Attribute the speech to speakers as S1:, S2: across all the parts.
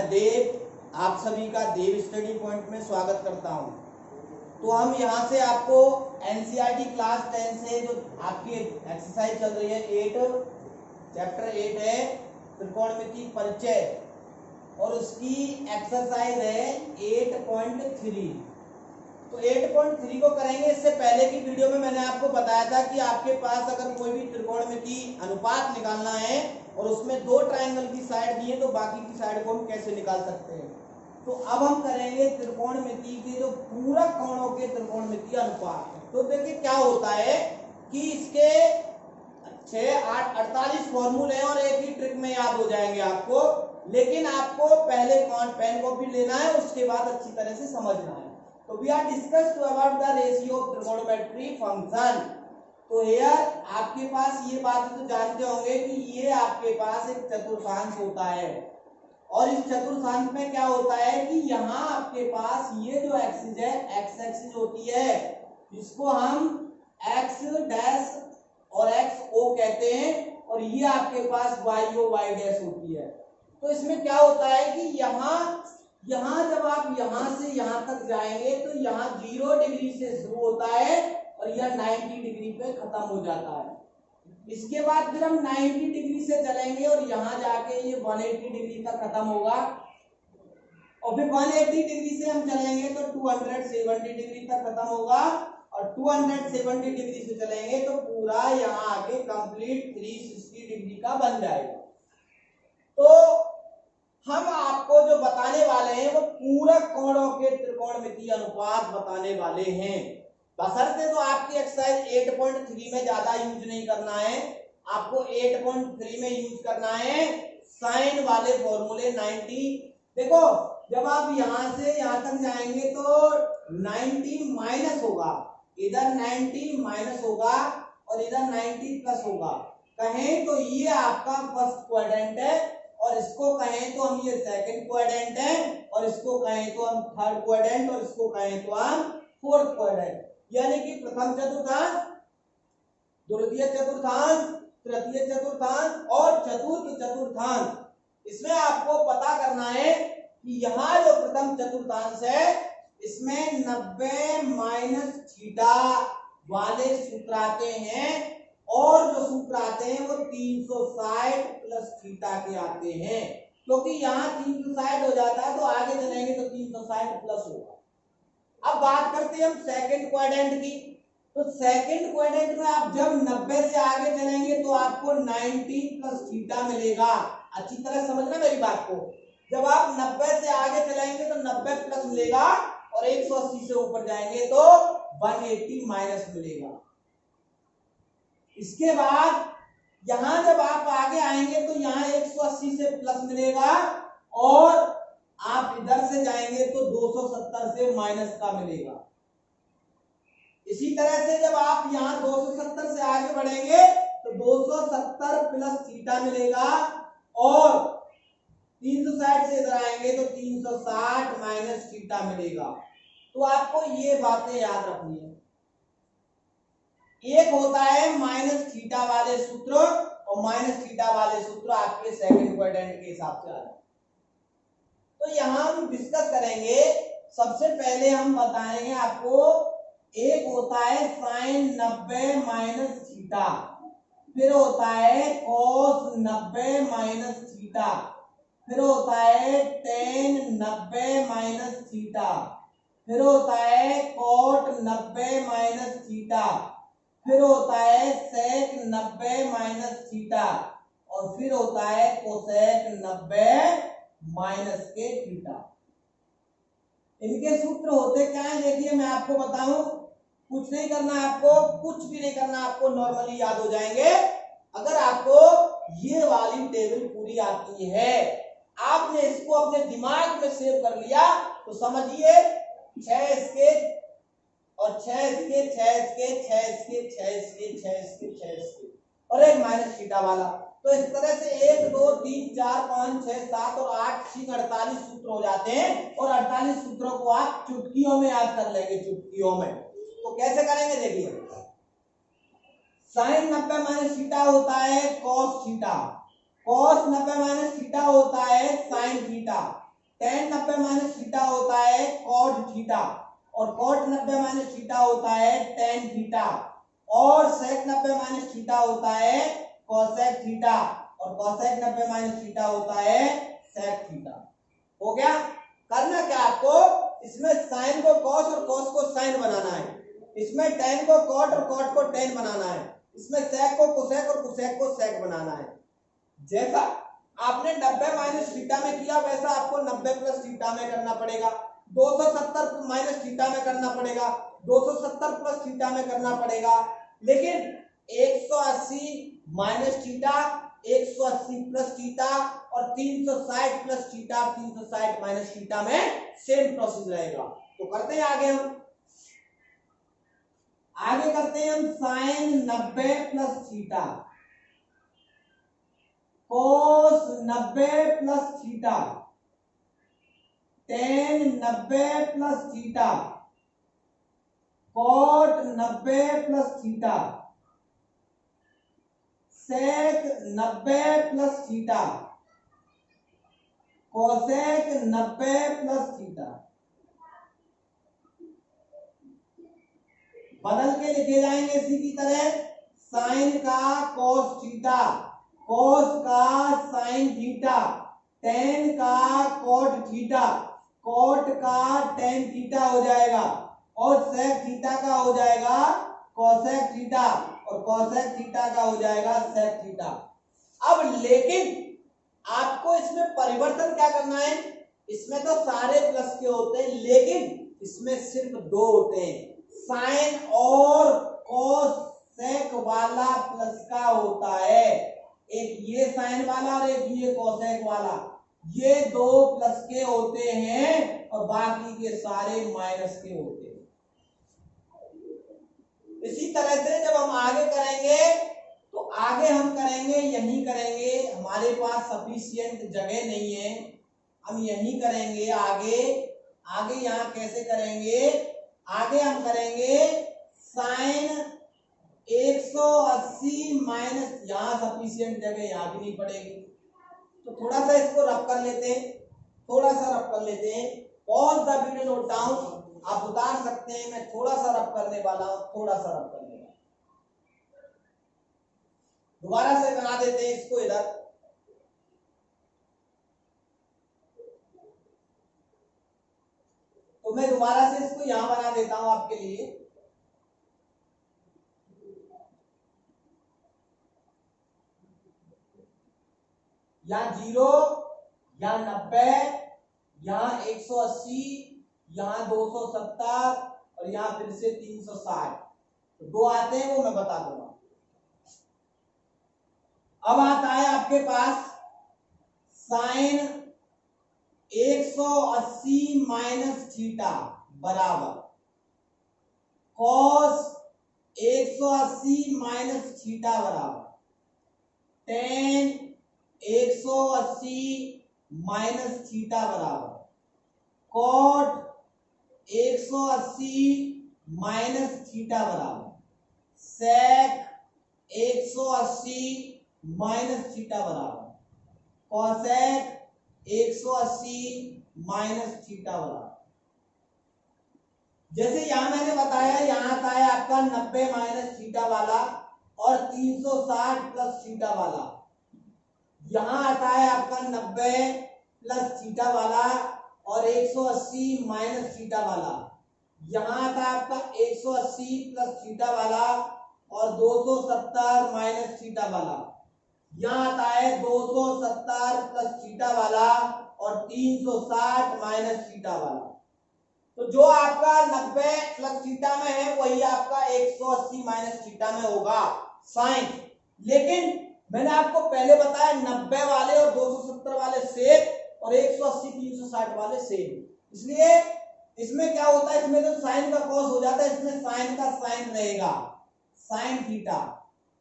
S1: मैं देव आप सभी का देव स्टडी पॉइंट में स्वागत करता हूं। तो हम यहां से आपको एनसीईआरटी क्लास 10 से जो आपकी एक्सरसाइज चल रही है 8 चैप्टर 8 है त्रिकोणमिति परिचय और उसकी एक्सरसाइज है 8.3। तो 8.3 को करेंगे। इससे पहले की वीडियो में मैंने आपको बताया था कि आपके पास अगर कोई भी त्रिकोणमिति अनुपात निकालना है और उसमें दो ट्रायंगल की साइड दी है तो बाकी की साइड को हम कैसे निकाल सकते हैं। तो अब हम करेंगे त्रिकोणमिति के जो पूरक कोणों के त्रिकोणमिति अनुपात। तो देखिए क्या होता है कि इसके 6, 8, 48 फॉर्मूले हैं और एक ही ट्रिक में याद हो जाएंगे आपको, लेकिन आपको पहले पेन कॉपी लेना है, उसके बाद अच्छी तरह से समझना है। तो we are discuss to about the ratio of trigonometry function. तो हियर आपके पास ये बात तो जानते होंगे कि ये आपके पास एक चतुर्थांश होता है और इस चतुर्थांश में क्या होता है कि यहाँ आपके पास ये जो एक्सिस है एक्स एक्सिस होती है, जिसको हम एक्स डैश और एक्स ओ कहते हैं, और ये आपके पास वाई ओ वाई डैश होती है। तो इसमें क्या होता है कि यहाँ जब आप यहाँ से यहाँ तक जाएंगे तो यहाँ 0 डिग्री से शुरू होता है और यह 90 डिग्री पे खत्म हो जाता है। इसके बाद फिर हम 90 डिग्री से चलेंगे और यहाँ जाके ये 180 डिग्री तक खत्म होगा और फिर 180 डिग्री से हम चलेंगे तो 270 डिग्री तक खत्म होगा और 270 डिग्री से चलेंगे तो पूरा यहाँ आके कंप्लीट 360 डिग्री का बन जाएगा। तो हम आपको जो बताने वाले हैं वो पूरक कोणों के त्रिकोणमिति अनुपात बताने वाले हैं। बशर्ते तो आपकी एक्सरसाइज 8.3 में ज्यादा यूज नहीं करना है, आपको 8.3 में यूज करना है साइन वाले फॉर्मूले 90। देखो जब आप यहां से यहां तक जाएंगे तो 90 माइनस होगा, इधर 90 माइनस होगा और इधर 90 प्लस होगा। कहें तो ये आपका फर्स्ट क्वाड्रेंट है और इसको कहें तो हम ये सेकंड क्वाड्रेंट है और इसको कहें तो हम थर्ड क्वाड्रेंट और इसको कहें तो हम फोर्थ क्वाड्रेंट। यानी कि प्रथम चतुर्थांश, द्वितीय चतुर्थांश, तृतीय चतुर्थांस और चतुर्थ चतुर्थांस। इसमें आपको पता करना है कि यहाँ जो प्रथम चतुर्थांश है इसमें 90 माइनस थीटा वाले सूत्र आते हैं और जो सूत्र आते हैं वो 360 प्लस थीटा के आते हैं, क्योंकि यहाँ 360 हो जाता है तो आगे चलेंगे तो 360 प्लस होगा। अब बात करते हैं हम सेकंड क्वाड्रेंट की। तो सेकंड क्वाड्रेंट में आप जब 90 से आगे चलेंगे तो आपको 90 प्लस थीटा मिलेगा। अच्छी तरह समझना मेरी बात को। जब आप 90 से आगे चलेंगे तो 90 प्लस मिलेगा और 180 से ऊपर जाएंगे तो 180 माइनस मिलेगा। इसके बाद यहां जब आप आगे आएंगे तो यहाँ 180 से प्लस मिलेगा और आप इधर से जाएंगे तो 270 से माइनस का मिलेगा। इसी तरह से जब आप यहाँ 270 से आगे बढ़ेंगे तो 270 प्लस थीटा मिलेगा और 360 से इधर आएंगे तो 360 माइनस थीटा मिलेगा। तो आपको ये बातें याद रखनी है। एक होता है माइनस थीटा वाले सूत्र और माइनस थीटा वाले सूत्र आपके सेकंड क्वाड्रेंट के हिसाब से आ जाए। तो यहां हम डिस्कस करेंगे। सबसे पहले हम बताएंगे आपको, एक होता है साइन 90 माइनस थीटा, फिर होता है कॉस 90 माइनस थीटा, फिर होता है टेन 90 माइनस थीटा, फिर होता है कॉट 90 माइनस थीटा, फिर होता है सेक 90 माइनस थीटा और फिर होता है कोसेक 90 माइनस के थीटा। इनके सूत्र होते क्या है देखिए, मैं आपको बताऊं, कुछ नहीं करना आपको, कुछ भी नहीं करना आपको, नॉर्मली याद हो जाएंगे। अगर आपको ये वाली टेबल पूरी आती है, आपने इसको अपने दिमाग में सेव कर लिया तो समझिए 6 स्केच और 6 sketch 6 sketch 6 sketch 6 sketch 6 sketch 6 sketch और एक माइनस थीटा वाला। तो इस तरह से 1 2 3 4 5 6 7 और 8 48 सूत्र हो जाते हैं और 48 सूत्रों को आप चुटकियों में याद कर लेंगे, चुटकियों में। तो कैसे करेंगे देखिए, साइन 90 माइनस थीटा होता है cos theta, cos 90 minus theta होता है sine theta, tan 90 minus theta होता है cot थीटा, और cot 90 माइनस थीटा होता है tan थीटा, और sec 90 माइनस थीटा होता है cosec थीटा, और cosec 90 माइनस थीटा होता है sec थीटा। हो गया? करना क्या आपको, इसमें साइन को कॉस और कॉस को साइन बनाना है, इसमें टेन को कॉट और कॉट को टेन बनाना है, इसमें सेक को कोसेक और कोसेक को सेक बनाना है। जैसा आपने 90 माइनस थीटा में किया वैसा आपको 90 प्लस थीटा में करना पड़ेगा, 270 माइनस थीटा में करना पड़ेगा, 270 प्लस थीटा में करना पड़ेगा। लेकिन 180 माइनस थीटा, 180 प्लस थीटा और 360 प्लस थीटा, 360 माइनस थीटा में सेम प्रोसेस रहेगा। तो करते हैं आगे, आगे करते हैं हम sine 90 plus theta, cos 90 plus theta, tan 90 plus theta, cot 90 plus theta, sec 90 plus theta, cosec 90 plus theta. बदल के लिखे जाएंगे इसी की तरह, साइन का कोस थीटा, कोस का साइन थीटा, टेन का कोट थीटा, कोट का टेन थीटा हो जाएगा, और सेक थीटा का हो जाएगा कोसेक थीटा, और कोसेक थीटा का हो जाएगा सेक थीटा। अब लेकिन आपको इसमें परिवर्तन क्या करना है, इसमें तो सारे प्लस के होते हैं लेकिन इसमें सिर्फ दो होते हैं, साइन और कोस सेक वाला प्लस का होता है, एक ये साइन वाला और एक ये कोसेक वाला, ये दो प्लस के होते हैं और बाकी के सारे माइनस के होते हैं। इसी तरह से जब हम आगे करेंगे तो आगे हम करेंगे यही करेंगे, हमारे पास सफिशिएंट जगह नहीं है, हम यही करेंगे आगे। आगे यहाँ कैसे करेंगे, आगे हम करेंगे साइन 180 माइनस, यहाँ सफिशिएंट जगह यहाँ भी नहीं पड़ेगी, तो थोड़ा सा इसको रफ कर लेते हैं, थोड़ा सा रफ कर लेते हैं। Pause the video, note down, आप उतार सकते हैं, मैं थोड़ा सा रफ करने वाला हूं, थोड़ा सा रफ करने वाला, दोबारा से बना देते हैं इसको इधर। तो मैं दोबारा से इसको यहां बना देता हूं आपके लिए। यहाँ 0, यहाँ 90, यहाँ 180, यहाँ 270 और यहाँ फिर से 360, तो दो आते हैं वो मैं बता दूंगा। अब आता है आपके पास साइन 180 माइनस थीटा बराबर कॉस 180 माइनस थीटा बराबर टेन 180 माइनस थीटा बराबर कॉट 180 माइनस थीटा बराबर सेक 180 माइनस थीटा बराबर कॉसेक 180 माइनस थीटा बराबर। जैसे यहां मैंने बताया, यहां आता है आपका 90 माइनस थीटा वाला और 360 प्लस थीटा वाला, यहां आता है आपका 90 प्लस थीटा वाला और 180 माइनस थीटा वाला, यहां आता है आपका 180 प्लस थीटा वाला और 270 माइनस थीटा वाला, यहां आता है 270 प्लस थीटा वाला और 360 माइनस थीटा वाला। तो जो आपका 90 प्लस थीटा में है वही आपका 180 माइनस थीटा में होगा साइन। लेकिन मैंने आपको पहले बताया 90 वाले और 270 वाले सेम और 180 360 वाले सेम, इसलिए इसमें क्या होता है, इसमें तो साइन का कॉस हो जाता है, इसमें साइन का साइन रहेगा साइन थीटा,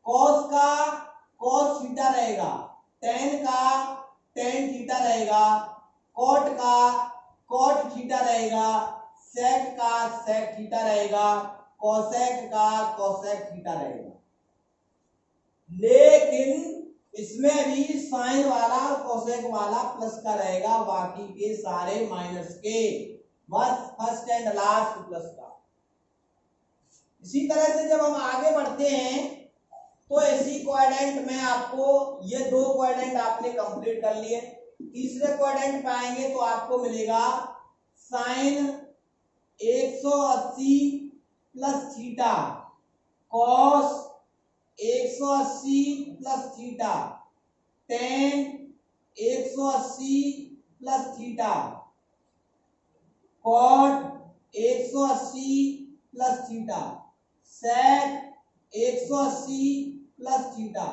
S1: कॉस का कॉस थीटा रहेगा, टेन का टेन थीटा रहेगा, कॉट का कॉट थीटा रहेगा, सेक का सेक थीटा रहेगा, कोसेक का कोसेक थीटा रहेगा। लेकिन इसमें भी साइन वाला और कोसेक वाला प्लस का रहेगा, बाकी के सारे माइनस के, बस फर्स्ट एंड लास्ट प्लस का। इसी तरह से जब हम आगे बढ़ते हैं तो इसी क्वाड्रेंट में आपको ये दो क्वाड्रेंट आपने कंप्लीट कर लिए, तीसरे क्वाड्रेंट पे आएंगे तो आपको मिलेगा sine 180 plus theta, cos 180 plus theta, tan 180 plus theta, cot 180 plus theta, sec 180 plus theta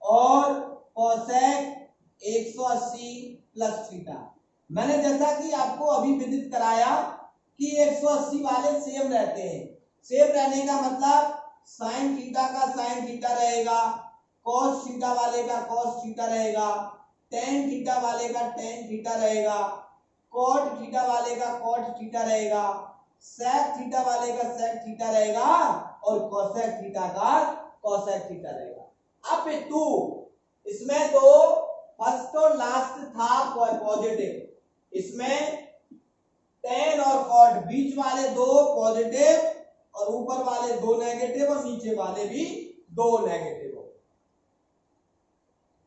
S1: और कोसेक 180 प्लस थीटा। मैंने जैसा कि आपको अभी विदित कराया कि 180 वाले सेम रहते हैं। सेम रहने का मतलब साइन थीटा का साइन थीटा रहेगा, कॉस थीटा वाले का कॉस थीटा रहेगा, टेन थीटा वाले का टेन थीटा रहेगा, कॉट थीटा वाले का कॉट थीटा रहेगा, सेक थीटा वाले का सेक थीटा रहेगा और कोसेक थीटा का कोसेक थीटा रहेगा। अब टू इसमें तो फर्स्ट और लास्ट था पॉजिटिव, इसमें टेन और कॉट बीच वाले दो पॉजिटिव और ऊपर वाले दो नेगेटिव और नीचे वाले भी दो नेगेटिव।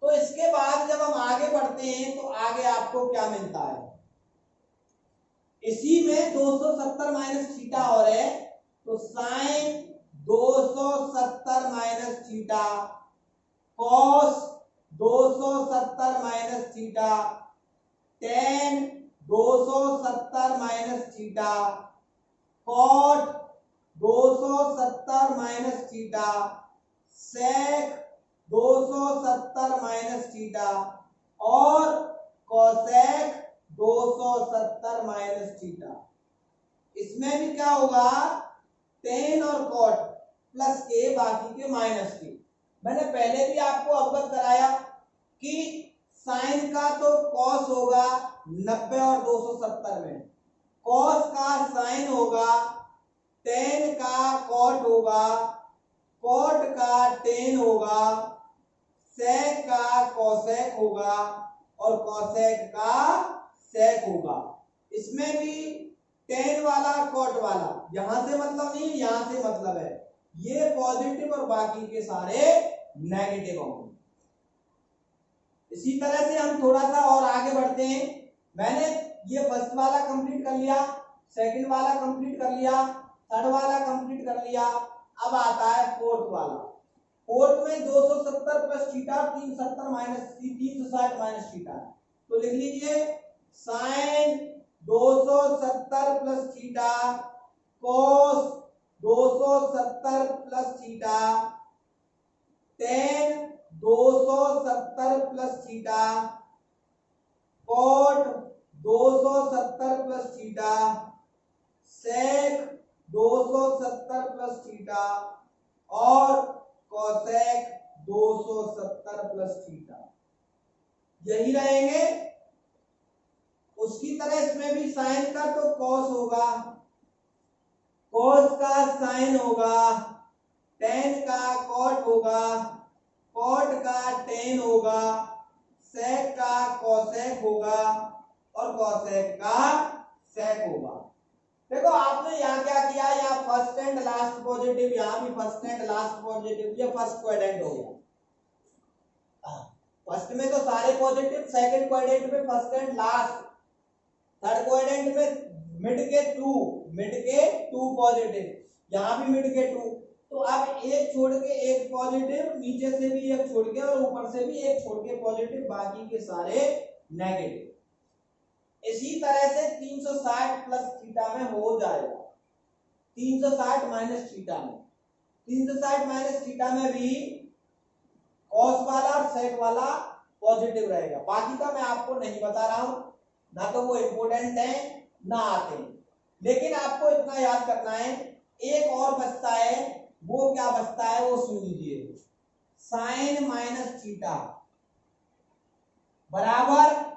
S1: तो इसके बाद जब हम आगे बढ़ते हैं तो आगे आपको क्या मिलता है, इसी में 270 माइनस थीटा और है तो sine 270 minus theta, cos 270 minus theta, tan 270 minus theta, cot 270 minus theta, sec 270 minus theta और कोसेक 270 माइनस थीटा। इसमें भी क्या होगा, टेन और कॉट प्लस के बाकी के माइनस के। मैंने पहले भी आपको अवगत कराया कि साइन का तो कॉस होगा 90 और 270 में, कॉस का साइन होगा, टेन का कॉट होगा, कॉट का टेन होगा, सेक का कोसेक होगा और कोसेक का सेक होगा। इसमें भी टेन वाला कॉट वाला यहां से मतलब नहीं, यहां से मतलब है, ये पॉजिटिव और बाकी के सारे नेगेटिव होंगे। इसी तरह से हम थोड़ा सा और आगे बढ़ते हैं। मैंने ये फर्स्ट वाला कंप्लीट कर लिया, सेकंड वाला कंप्लीट कर लिया, थर्ड वाला कंप्लीट कर लिया, अब आता है फोर्थ वाला। फोर्थ में 270 plus theta 370 minus 360 minus theta, तो लिख लीजिए sine 270 plus theta, cos 270 plus theta, tan 270 plus theta, cot 270 plus theta, sec 270 plus theta और कोसेक 270 प्लस थीटा, यही रहेंगे। उसकी तरह इसमें भी साइन का तो कॉस होगा, कॉस का साइन होगा, टेन का कॉट होगा, कॉट का टेन होगा, सेक का कोसेक होगा और कोसेक का सेक होगा। देखो आपने यहाँ क्या किया, यहाँ फर्स्ट एंड लास्ट पॉजिटिव, यहाँ भी फर्स्ट एंड लास्ट पॉजिटिव, ये फर्स्ट क्वाड्रेंट हो गया। फर्स्ट में तो सारे पॉजिटिव, सेकंड क्वाड्रेंट में first and last, third quadrant में मिड के टू पॉजिटिव, यहाँ भी मिड के टू। तो अब एक छोड़ के एक पॉजिटिव, नीचे से भी एक छोड़ के और ऊपर से भी एक छोड़ के पॉजिटिव, बाकी के सारे नेगेटिव। इसी तरह से 360 प्लस थीटा में हो जाएगा, 360 माइनस थीटा में, 360 माइनस थीटा में भी कॉस वाला और सेक वाला पॉजिटिव रहेगा। बाकी का मैं आपको नहीं बता रहा हूं, ना तो वो इंपोर्टेंट है ना आते हैं, लेकिन आपको इतना याद करना है। एक और बचता है, वो क्या बचता है वो सुन लीजिए, साइन माइनस थीटा बराबर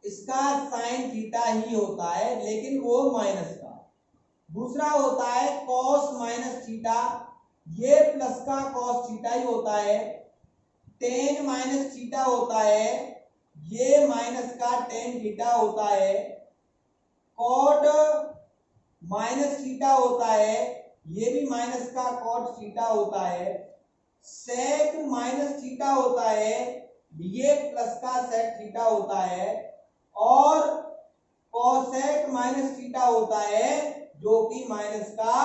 S1: इसका साइन थीटा ही होता है, लेकिन वो माइनस का। दूसरा होता है कॉस माइनस थीटा, ये प्लस का कॉस थीटा ही होता है। टेन माइनस थीटा होता है, ये माइनस का टेन थीटा होता है, कॉट माइनस थीटा होता है, ये भी माइनस का कॉट थीटा होता है, सेक माइनस थीटा होता है, ये प्लस का सेक थीटा होता है, और कोसेक माइनस थीटा होता है जो कि माइनस का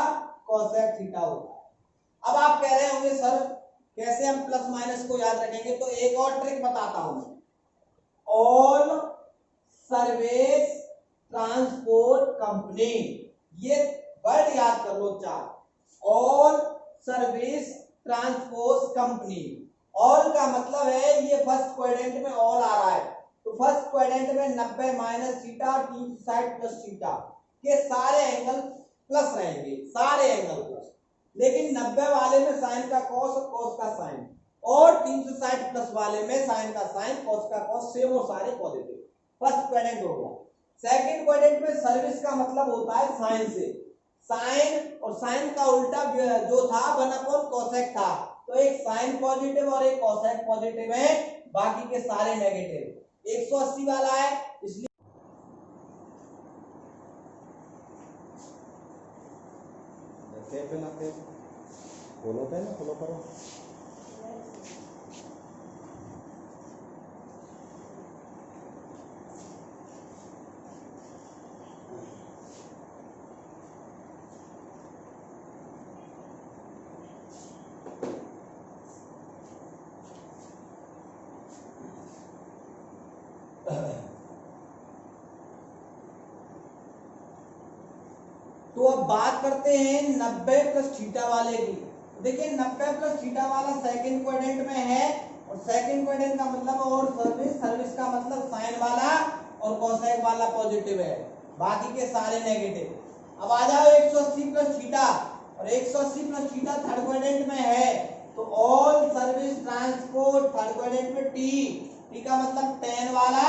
S1: कोसेक थीटा होता है। अब आप कह रहे होंगे सर कैसे हम प्लस माइनस को याद रखेंगे, तो एक और ट्रिक बताता हूं। ऑल सर्विस ट्रांसपोर्ट कंपनी, ये वर्ड याद कर लो चार। All service transport company, all का मतलब है ये फर्स्ट क्वाड्रेंट में ऑल आ रहा है, तो फर्स्ट क्वाड्रेंट में 90 माइनस थीटा और 360 प्लस थीटा के सारे एंगल प्लस रहेंगे, सारे एंगल प्लस। लेकिन 90 वाले में साइन का कॉस और कॉस का साइन, और 360 प्लस वाले में साइन का साइन कॉस का कॉस, सेम और सारे पॉजिटिव। फर्स्ट क्वाड्रेंट हो गया। सेकंड क्वाड्रेंट में सर्विस का मतलब होता है साइन से, साइन और साइन का उल्टा जो था 1 कोसेक था, तो एक साइन पॉजिटिव और एक कोसेक पॉजिटिव है, बाकी के सारे नेगेटिव। 180 वाला है इसलिए फॉलो करो। तो अब बात करते हैं 90 प्लस थीटा वाले की। देखिए 90 प्लस थीटा वाला सेकंड क्वाड्रेंट में है, और सेकंड क्वाड्रेंट का मतलब और सर्विस, सर्विस का मतलब साइन वाला और कोसेक वाला पॉजिटिव है, बाकी के सारे नेगेटिव। अब आ जाओ 180 प्लस थीटा, और 180 प्लस थीटा थर्ड क्वाड्रेंट में है, तो all service transport third quadrant में टी का मतलब टेन वाला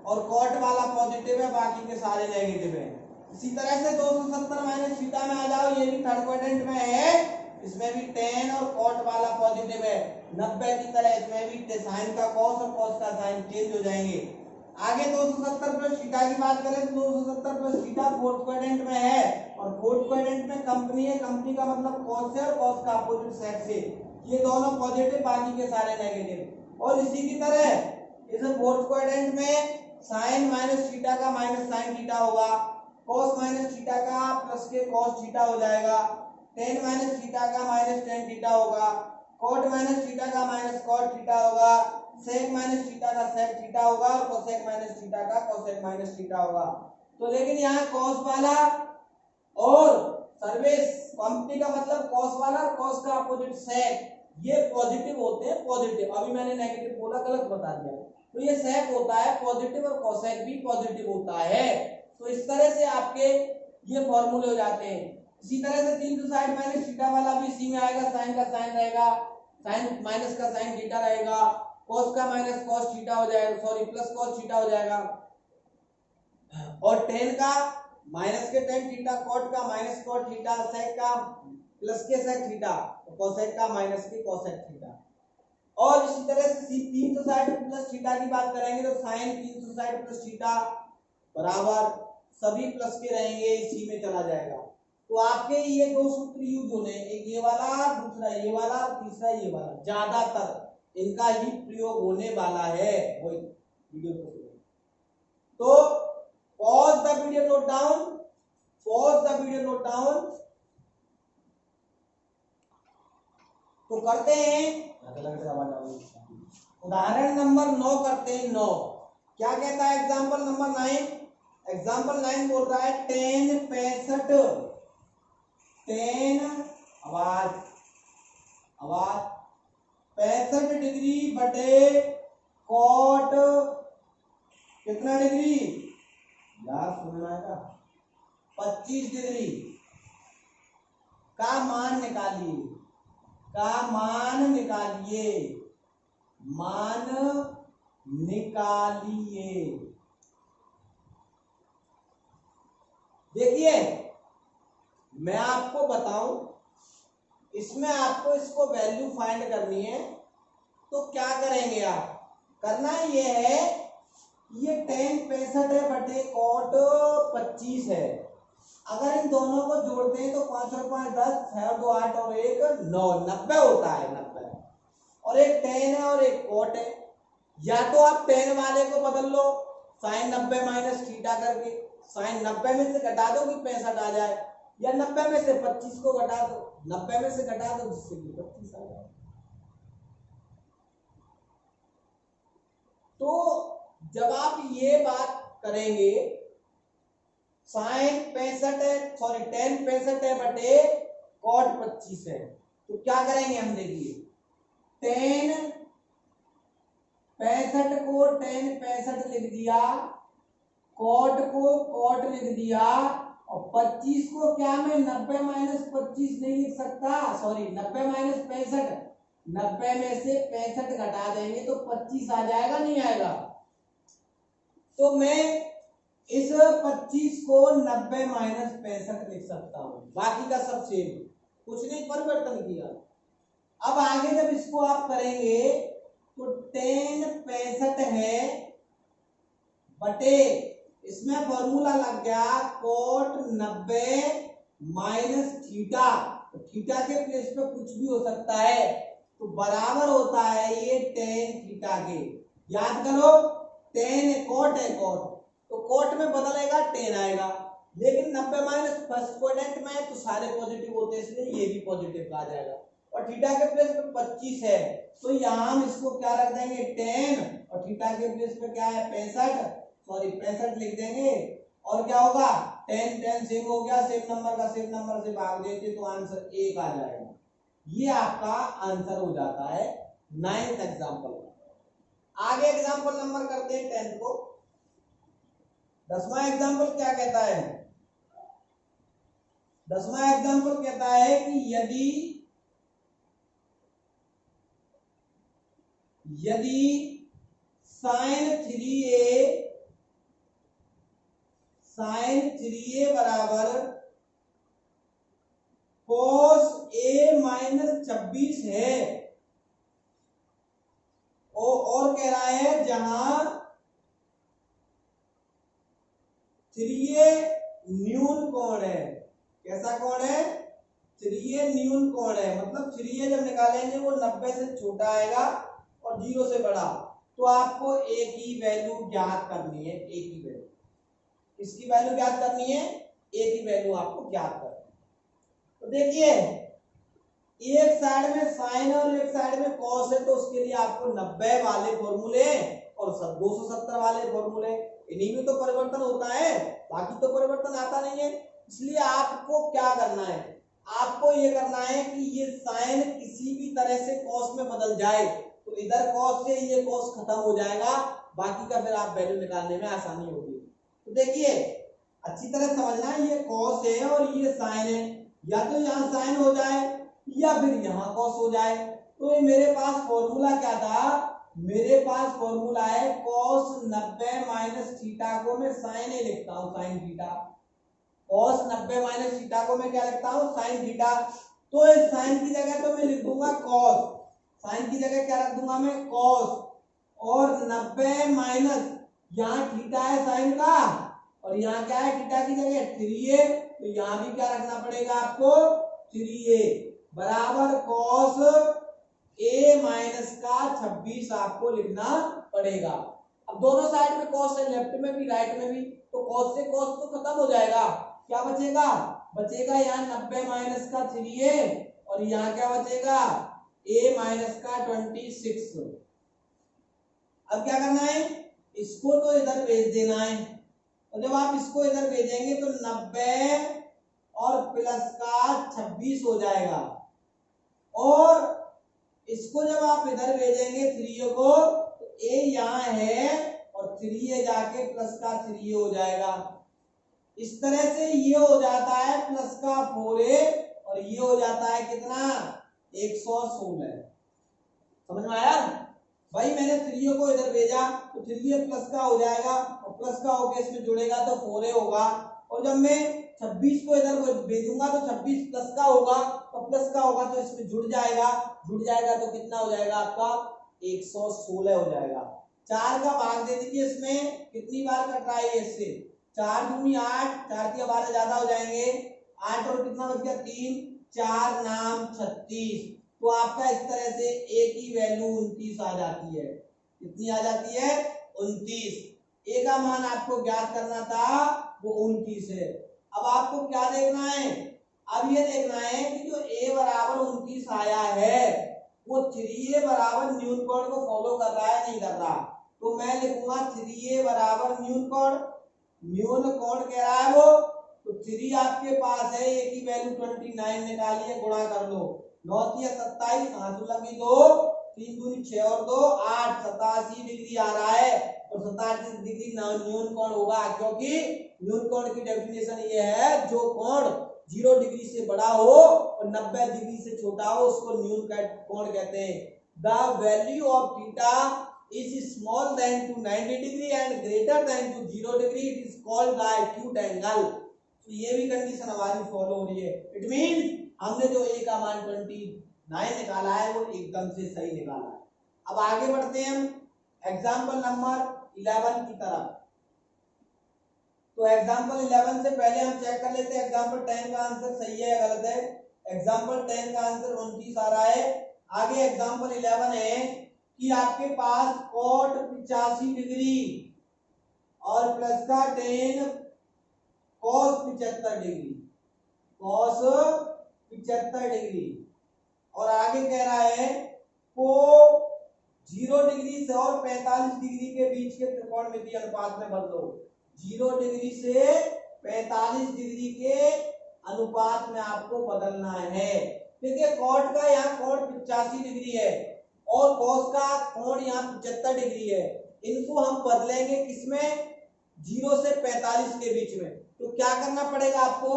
S1: और कॉट वाला पॉजिटिव है, बाकी के सारे नेगेटिव है। इसी तरह से 270 माइनस थीटा में आ जाओ, ये भी थर्ड क्वाड्रेंट में है, इसमें भी टेन और कॉट वाला पॉजिटिव है। 90 की तरह इसमें भी साइन का कॉस और कॉस का साइन चेंज हो जाएंगे। आगे 270 प्लस थीटा की बात करें तो 270 प्लस थीटा फोर्थ क्वाड्रेंट में है, और फोर्थ क्वाड्रेंट में कंपनी है, कंपनी का मतलब कॉस से और कॉस का अपोजिट साइड से, ये दोनों पॉजिटिव, बाकी के सारे नेगेटिव। और इसी की तरह इस फोर्थ क्वाड्रेंट में साइन माइनस थीटा का माइनस साइन थीटा होगा, cos माइनस थीटा का प्लस के cos थीटा हो जाएगा, tan माइनस थीटा का माइनस tan थीटा होगा, cot माइनस थीटा का माइनस cot थीटा होगा, sec माइनस थीटा का sec थीटा होगा, और cosec माइनस थीटा का cosec माइनस थीटा होगा। तो लेकिन यहाँ cos वाला और सर्विस कंपनी का मतलब cos वाला और cos का अपोजिट sec, ये पॉजिटिव होते हैं, पॉजिटिव। अभी मैंने नेगेटिव बोला, गलत बता दिया। तो ये sec होता है पॉजिटिव, और cosec भी पॉजिटिव होता है। तो इस तरह से आपके ये फॉर्मूले हो जाते हैं। इसी तरह से 360 माइनस थीटा वाला भी इसी में आएगा, साइन का साइन रहेगा, साइन माइनस का साइन थीटा रहेगा, cos का माइनस cos थीटा हो जाएगा, सॉरी प्लस cos थीटा हो जाएगा, और tan का माइनस के tan थीटा, cot का माइनस cot थीटा, sec का प्लस के sec थीटा, तो cosec का माइनस के cosec थीटा। और इसी तरह से 360 प्लस थीटा की बात करेंगे तो साइन 360 प्लस थीटा बराबर सभी प्लस के रहेंगे, इसी में चला जाएगा। तो आपके ये दो सूत्र यूज होने, एक ये वाला, दूसरा ये वाला, तीसरा ये वाला, ज्यादातर इनका ही प्रयोग होने वाला है। वही वीडियो को तो pause the video, note down, pause the video, note down. तो करते हैं उदाहरण नंबर 9 करते हैं। 9 क्या कहता है? एग्जाम्पल नंबर 9, एग्जाम्पल 9 बोल रहा है 10 आवाज 65 डिग्री बटे कॉट कितना डिग्री यार सुनना है, 25 डिग्री का मान निकालिए, मान निकालिए। देखिए मैं आपको बताऊं, इसमें आपको इसको वैल्यू फाइंड करनी है। तो क्या करेंगे आप, करना ये है, ये tan 65 है बटे cot 25 है। अगर इन दोनों को जोड़ते हैं तो 5 और 5 10, 6 और 2 8 और 1 9, 90 होता है, 90। और एक tan है और एक cot है। या तो आप tan वाले को बदल लो sin 90 माइनस थीटा करके, sin 90 में से घटा दो कि 65 आ जाए, या 90 में से 25 को घटा दो, 90 में से घटा दो जिससे कि 25 आ जाए। तो जब आप ये बात करेंगे sin 65 है, सॉरी tan 65 है बटे cot 25 है, तो क्या करेंगे हम, देखिए tan 65 को tan 65 लिख दिया, cot को cot लिख दिया, और 25 को क्या मैं 90 माइनस 25 नहीं लिख सकता, सॉरी 90 माइनस 65, 90 में से 65 घटा देंगे तो 25 आ जाएगा, नहीं आएगा। तो मैं इस 25 को 90 माइनस 65 लिख सकता हूं, बाकी का सब सेम, कुछ नहीं परिवर्तन किया। अब आगे जब इसको आप करेंगे तो tan 65 है बटे, इसमें फॉर्मूला लग गया cot 90 माइनस थीटा, तो थीटा के प्लेस पे कुछ भी हो सकता है, तो बराबर होता है ये tan थीटा के। याद करो tan है, cot है, cot तो cot में बदलेगा tan आएगा, लेकिन 90 माइनस फर्स्ट क्वाड्रेंट में तो सारे पॉजिटिव होते हैं, इसलिए ये भी पॉजिटिव आ जाएगा। और थीटा के प्लेस पे 25 है, तो यहाँ हम इसको क्या रख देंगे tan, और थीटा के प्लेस पे क्या है 65, सॉरी 65 लिख देंगे, और क्या होगा tan tan सेम हो गया, सेम नंबर का सेम नंबर से भाग देते तो आंसर 1 आ जाएगा। ये आपका आंसर हो जाता है 9th एग्जाम्पल। आगे एग्जाम्पल नंबर करते हैं 10th को। 10वां एग्जाम्पल क्या कहता है, 10वां एग्जाम्पल कहता है कि यदि sin 3a बराबर cos a माइनस 26 है, और कह रहा है जहां 3a न्यून कोण है, कैसा कोण है, 3a न्यून कोण है, मतलब 3a जब निकालेंगे वो 90 से छोटा आएगा और 0 से बड़ा, तो आपको a की वैल्यू ज्ञात करनी है, a की वैल्यू, इसकी वैल्यू ज्ञात करनी है, a की वैल्यू आपको ज्ञात करनी है। तो देखिए एक साइड में साइन और एक साइड में कॉस है, तो उसके लिए आपको 90 वाले फॉर्मूले और 270 वाले फॉर्मूले, इन्हीं में तो परिवर्तन होता है, बाकी तो परिवर्तन आता नहीं है। इसलिए आपको क्या करना है, आपको ये करना है कि ये साइन किसी भी तरह से कॉस में बदल जाए, तो इधर कॉस से ये कॉस खत्म हो जाएगा, बाकी का फिर आप वैल्यू निकालने में आसानी होगी। तो देखिए अच्छी तरह समझना है, ये कॉस है और ये साइन है, या तो यहाँ साइन हो जाए या फिर यहाँ कॉस हो जाए। तो ये मेरे पास फॉर्मूला क्या था, मेरे पास फॉर्मूला है cos 90 माइनस थीटा को मैं साइन ए लिखता हूँ, sine theta, cos 90 minus theta को मैं क्या लिखता हूँ, साइन थीटा। तो इस साइन की जगह तो मैं लिख दूंगा cos, साइन की जगह क्या रख दूंगा मैं cos, और 90 माइनस यहाँ थीटा है साइन का, और यहाँ क्या है थीटा की जगह 3a, तो यहाँ भी क्या रखना पड़ेगा आपको 3a बराबर cos a माइनस का 26 आपको लिखना पड़ेगा। अब दोनों साइड में cos है, लेफ्ट में भी राइट में भी, तो cos से cos तो खत्म हो जाएगा, क्या बचेगा, बचेगा यहाँ 90 माइनस का 3a, और यहाँ क्या बचेगा a माइनस का 26। अब क्या करना है, इसको तो इधर भेज देना है, और जब आप इसको इधर भेजेंगे तो 90 और प्लस का 26 हो जाएगा, और इसको जब आप इधर भेजेंगे 3a को, तो a यहाँ है और 3a जाके प्लस का 3a हो जाएगा। इस तरह से ये हो जाता है प्लस का 4a, और ये हो जाता है कितना 116। समझ में आया भाई, मैंने 3a को इधर भेजा तो 3a प्लस का हो जाएगा, और प्लस का होकर इसमें जुड़ेगा तो 4a होगा, और जब मैं 26 को इधर भेजूंगा तो 26 प्लस का होगा, तो प्लस का होगा तो इसमें जुड़ जाएगा तो कितना हो जाएगा आपका 116 हो जाएगा। 4 का भाग दे दीजिए, इसमें कितनी बार कट रहा है ये इससे, 4 दूनी 8, 4 दिया 12 ज्यादा हो जाएंगे, 8 और कितना बच गया 3, 4 नाम 36। तो आपका इस तरह से ए की वैल्यू 29 आ जाती है। कितनी आ जाती है 29। ए का मान आपको ज्ञात करना था, वो 29 है। अब आपको क्या देखना है, अब ये देखना है कि जो a बराबर 29 आया है वो 3a बराबर न्यून कोड को फॉलो कर रहा है नहीं कर रहा। तो मैं लिखूंगा 3a बराबर न्यून कोड कह रहा है वो, तो 3 आपके पास है, a की वैल्यू 29 निकालिए, गुणा कर लो, 9 तिया 27, हाथों लगी 2, 3 दूनी 6 और 2 8, 87 डिग्री आ रहा है। और 87 डिग्री न्यून कोण होगा, क्योंकि न्यून कोण की डेफिनेशन ये है, जो कोण 0 डिग्री से बड़ा हो और 90 डिग्री से छोटा हो उसको न्यून कोण कहते हैं। The value of theta is small than to 90 degree and greater than to 0 degree, it is called the acute angle. तो ये भी कंडीशन हमारी फॉलो हो रही है। इट मींस हमने जो a का मान 29 निकाला है वो एकदम से सही निकाला है। अब आगे बढ़ते हैं हम एग्जाम्पल नंबर 11 की तरफ। तो एग्जाम्पल 11 से पहले हम चेक कर लेते हैं एग्जाम्पल 10 का आंसर सही है या गलत है। एग्जाम्पल 10 का आंसर 29 आ रहा है। आगे एग्जाम्पल 11 है कि आपके पास cot 85 डिग्री और प्लस का 10 cos 75 डिग्री, cos 75 डिग्री, और आगे कह रहा है को 0 डिग्री से और 45 डिग्री के बीच के त्रिकोणमितीय अनुपात में बदलो। 0 डिग्री से 45 डिग्री के अनुपात में आपको बदलना है। देखिए कॉट का यहाँ कोण 85 डिग्री है और कॉस का कोण यहाँ 75 डिग्री है। इनको हम बदलेंगे किसमें, 0 से 45 के बीच में। तो क्या करना पड़ेगा आपको,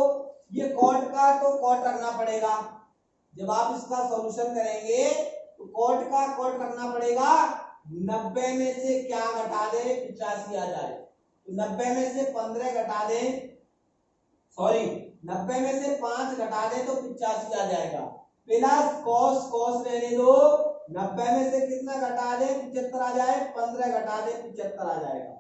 S1: ये कॉट का तो कॉट रखना पड़ेगा। जब आप इसका सॉल्यूशन करेंगे तो कॉट का कॉट रखना पड़ेगा, 90 में से क्या घटा दे 85 आ जाए, तो 90 में से 15 घटा दे, सॉरी 90 में से 5 घटा दे तो 85 आ जाएगा। प्लस कॉस रहने दो, 90 में से कितना घटा दे 75 आ जाए, 15 घटा दे 75 आ जाएगा।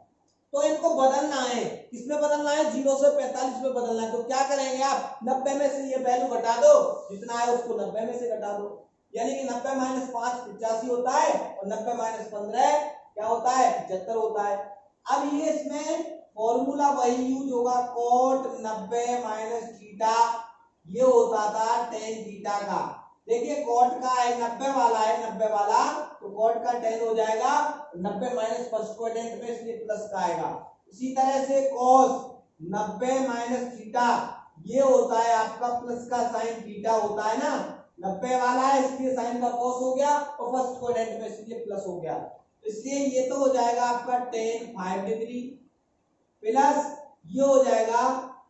S1: तो इनको बदलना है, किसमें बदलना है, 0 से 45 में बदलना है। तो क्या करेंगे आप, 90 में से ये वैल्यू घटा दो, जितना है उसको 90 में से घटा दो, यानी कि 90 माइनस 5 85 होता है और 90 माइनस 15 क्या होता है 75 होता है। अब ये इसमें फॉर्मूला वही यूज होगा, cot 90 माइनस थीटा, ये होता था tan थीटा का। देखिए cot का है 90 वाला है, 90 वाला, तो cot का tan हो जाएगा 90 माइनस फर्स्ट क्वाड्रेंट में, इसलिए प्लस का आएगा। इसी तरह से cos 90 माइनस थीटा, ये होता है आपका प्लस का साइन थीटा होता है ना, 90 वाला है इसलिए साइन का cos हो गया और फर्स्ट क्वाड्रेंट में इसलिए प्लस हो गया, इसलिए ये तो हो जाएगा आपका tan 5 डिग्री, प्लस ये हो जाएगा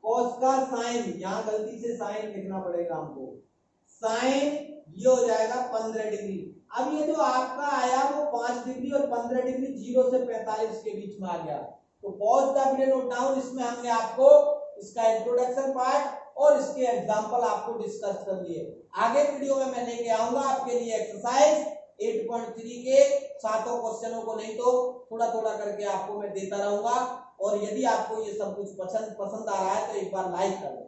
S1: cos का साइन, यहाँ गलती से साइन लिखना पड़ेगा हमको, साइन ये हो जाएगा 15 डिग्री। अब ये जो आपका आया वो 5 डिग्री और 15 डिग्री 0 से 45 के बीच में आ गया। तो pause the video, note down, इसमें हमने आपको इसका इंट्रोडक्शन पार्ट और इसके एग्जांपल आपको डिस्कस कर लिए। आगे वीडियो में मैं लेके आऊंगा आपके लिए एक्सरसाइज 8.3 के सातों क्वेश्चनों को, नहीं तो थोड़ा थोड़ा करके आपको मैं देता रहूंगा। और यदि आपको ये सब कुछ पसंद आ रहा है तो एक बार लाइक कर दो।